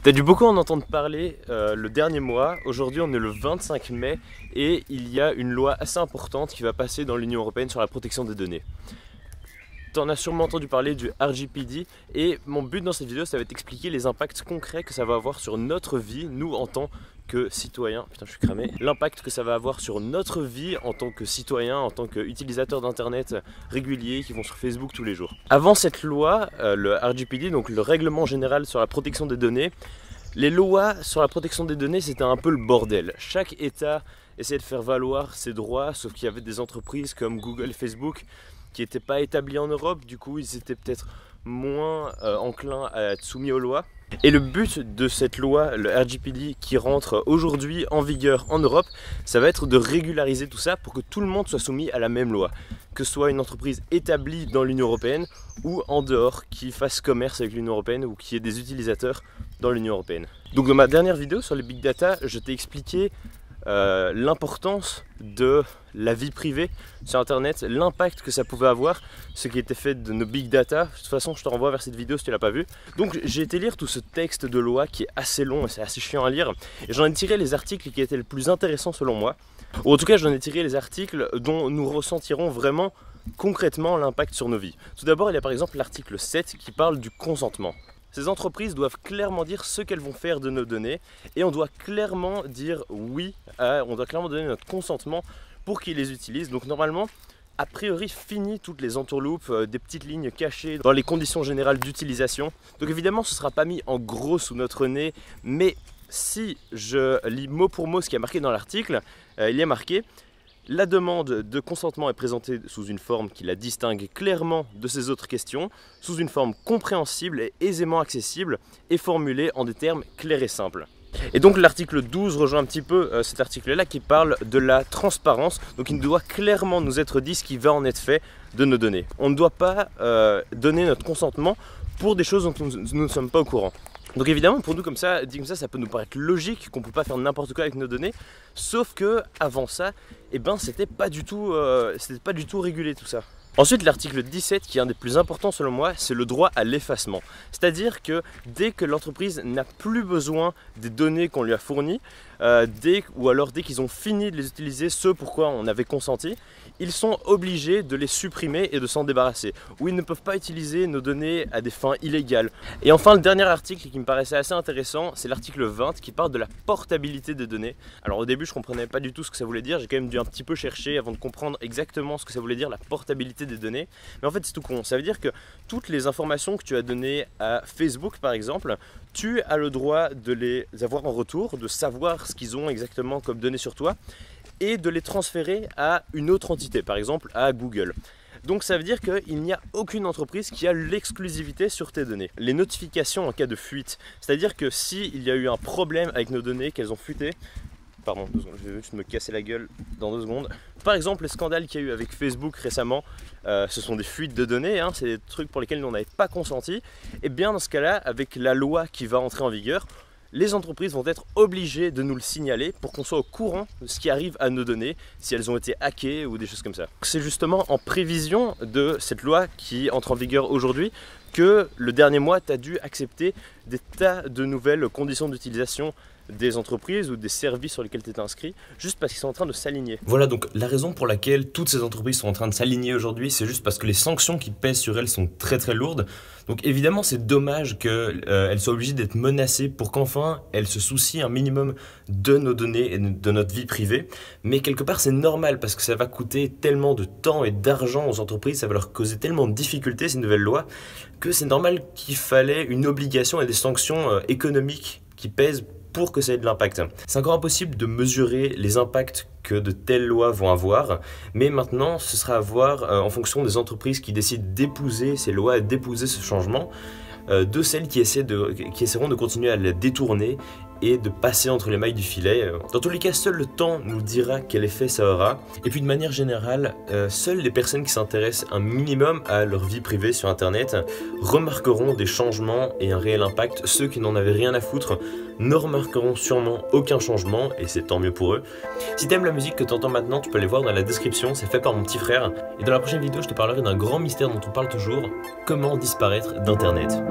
T'as dû beaucoup en entendre parler le dernier mois. Aujourd'hui on est le 25 mai et il y a une loi assez importante qui va passer dans l'Union Européenne sur la protection des données. T'en as sûrement entendu parler du RGPD et mon but dans cette vidéo ça va t'expliquer les impacts concrets que ça va avoir sur notre vie, nous en tant que citoyens. Putain je suis cramé. L'impact que ça va avoir sur notre vie en tant que citoyens, en tant qu'utilisateurs d'internet réguliers qui vont sur Facebook tous les jours. Avant cette loi, le RGPD, donc le règlement général sur la protection des données, les lois sur la protection des données c'était un peu le bordel. Chaque État essayait de faire valoir ses droits, sauf qu'il y avait des entreprises comme Google et Facebook qui n'étaient pas établis en Europe, du coup ils étaient peut-être moins enclins à être soumis aux lois. Et le but de cette loi, le RGPD, qui rentre aujourd'hui en vigueur en Europe, ça va être de régulariser tout ça pour que tout le monde soit soumis à la même loi. Que ce soit une entreprise établie dans l'Union Européenne ou en dehors, qui fasse commerce avec l'Union Européenne ou qui ait des utilisateurs dans l'Union Européenne. Donc dans ma dernière vidéo sur les big data, je t'ai expliqué l'importance de la vie privée sur internet, l'impact que ça pouvait avoir, ce qui était fait de nos big data. De toute façon je te renvoie vers cette vidéo si tu l'as pas vu. Donc j'ai été lire tout ce texte de loi qui est assez long et c'est assez chiant à lire, et j'en ai tiré les articles qui étaient les plus intéressants selon moi, ou en tout cas j'en ai tiré les articles dont nous ressentirons vraiment concrètement l'impact sur nos vies. Tout d'abord il y a par exemple l'article 7 qui parle du consentement. Ces entreprises doivent clairement dire ce qu'elles vont faire de nos données et on doit clairement dire oui, on doit clairement donner notre consentement pour qu'ils les utilisent. Donc normalement, a priori, fini toutes les entourloupes, des petites lignes cachées dans les conditions générales d'utilisation. Donc évidemment, ce ne sera pas mis en gros sous notre nez, mais si je lis mot pour mot ce qui est marqué dans l'article, il y a marqué: la demande de consentement est présentée sous une forme qui la distingue clairement de ces autres questions, sous une forme compréhensible et aisément accessible et formulée en des termes clairs et simples. Et donc l'article 12 rejoint un petit peu cet article-là qui parle de la transparence. Donc il doit clairement nous être dit ce qui va en être fait de nos données. On ne doit pas donner notre consentement pour des choses dont nous ne sommes pas au courant. Donc évidemment pour nous comme ça, dit comme ça peut nous paraître logique qu'on ne peut pas faire n'importe quoi avec nos données, sauf que avant ça, eh ben, c'était pas du tout régulé tout ça. Ensuite l'article 17 qui est un des plus importants selon moi, c'est le droit à l'effacement. C'est-à-dire que dès que l'entreprise n'a plus besoin des données qu'on lui a fournies, dès qu'ils ont fini de les utiliser, ce pourquoi on avait consenti, ils sont obligés de les supprimer et de s'en débarrasser. Ou ils ne peuvent pas utiliser nos données à des fins illégales. Et enfin le dernier article qui me paraissait assez intéressant, c'est l'article 20 qui parle de la portabilité des données. Alors au début je ne comprenais pas du tout ce que ça voulait dire, j'ai quand même dû un petit peu chercher avant de comprendre exactement ce que ça voulait dire, la portabilité des données. Mais en fait c'est tout con, ça veut dire que toutes les informations que tu as données à Facebook par exemple, tu as le droit de les avoir en retour, de savoir ce qu'ils ont exactement comme données sur toi et de les transférer à une autre entité, par exemple à Google. Donc ça veut dire qu'il n'y a aucune entreprise qui a l'exclusivité sur tes données. Les notifications en cas de fuite, c'est-à-dire que s'il y a eu un problème avec nos données, qu'elles ont fuité, pardon, 2 secondes, je vais juste me casser la gueule dans 2 secondes. Par exemple, les scandales qu'il y a eu avec Facebook récemment, ce sont des fuites de données, c'est des trucs pour lesquels nous n'avons pas consenti. Et bien dans ce cas-là, avec la loi qui va entrer en vigueur, les entreprises vont être obligées de nous le signaler pour qu'on soit au courant de ce qui arrive à nos données, si elles ont été hackées ou des choses comme ça. C'est justement en prévision de cette loi qui entre en vigueur aujourd'hui que le dernier mois, tu as dû accepter des tas de nouvelles conditions d'utilisation des entreprises ou des services sur lesquels tu es inscrit, juste parce qu'ils sont en train de s'aligner. Voilà donc la raison pour laquelle toutes ces entreprises sont en train de s'aligner aujourd'hui, c'est juste parce que les sanctions qui pèsent sur elles sont très très lourdes. Donc évidemment c'est dommage qu'elles soient obligées d'être menacées pour qu'enfin elles se soucient un minimum de nos données et de notre vie privée. Mais quelque part c'est normal parce que ça va coûter tellement de temps et d'argent aux entreprises, ça va leur causer tellement de difficultés ces nouvelles lois, que c'est normal qu'il fallait une obligation et des sanctions économiques qui pèsent pour que ça ait de l'impact. C'est encore impossible de mesurer les impacts que de telles lois vont avoir, mais maintenant ce sera à voir en fonction des entreprises qui décident d'épouser ces lois et d'épouser ce changement, de celles qui essaieront de continuer à la détourner et de passer entre les mailles du filet. Dans tous les cas, seul le temps nous dira quel effet ça aura. Et puis de manière générale, seules les personnes qui s'intéressent un minimum à leur vie privée sur internet remarqueront des changements et un réel impact. Ceux qui n'en avaient rien à foutre ne remarqueront sûrement aucun changement et c'est tant mieux pour eux. Si t'aimes la musique que tu entends maintenant, tu peux aller voir dans la description, c'est fait par mon petit frère. Et dans la prochaine vidéo, je te parlerai d'un grand mystère dont on parle toujours, comment disparaître d'internet.